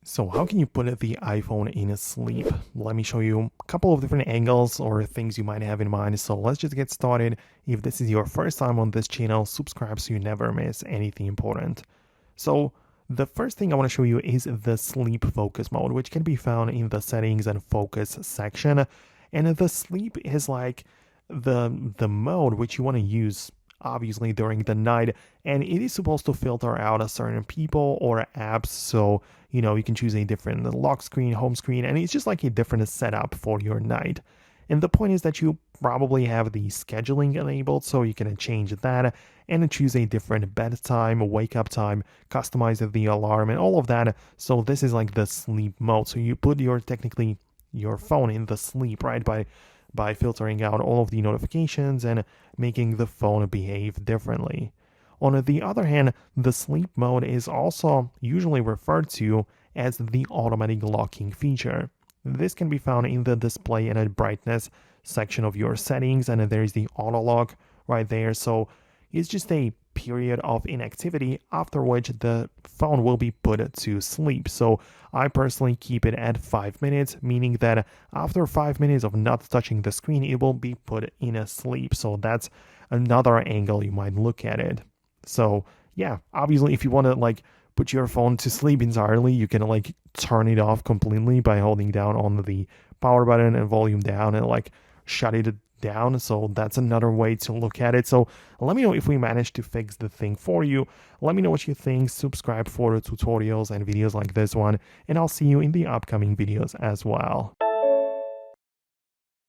So how can you put the iPhone in sleep? Let me show you a couple of different angles or things you might have in mind. So let's just get started. If this is your first time on this channel, subscribe so you never miss anything important. So the first thing I want to show you is the sleep focus mode, which can be found in the settings and focus section. And the sleep is like the mode which you want to use obviously during the night, and it is supposed to filter out a certain people or apps. So you can choose a different lock screen, home screen, and it's just like a different setup for your night. And the point is that you probably have the scheduling enabled, so you can change that and choose a different bedtime, wake up time, customize the alarm, and all of that. So this is like the sleep mode. So you put technically your phone in the sleep, right? By filtering out all of the notifications and making the phone behave differently. On the other hand, the sleep mode is also usually referred to as the automatic locking feature. This can be found in the display and brightness section of your settings, and there is the auto lock right there. So it's just a period of inactivity after which the phone will be put to sleep. So I personally keep it at 5 minutes, meaning that after 5 minutes of not touching the screen, it will be put in a sleep. So that's another angle you might look at it. So yeah, obviously if you want to like put your phone to sleep entirely, you can like turn it off completely by holding down on the power button and volume down and like shut it down. So that's another way to look at it. So let me know if we managed to fix the thing for you. Let me know what you think. Subscribe for tutorials and videos like this one, and I'll see you in the upcoming videos as well.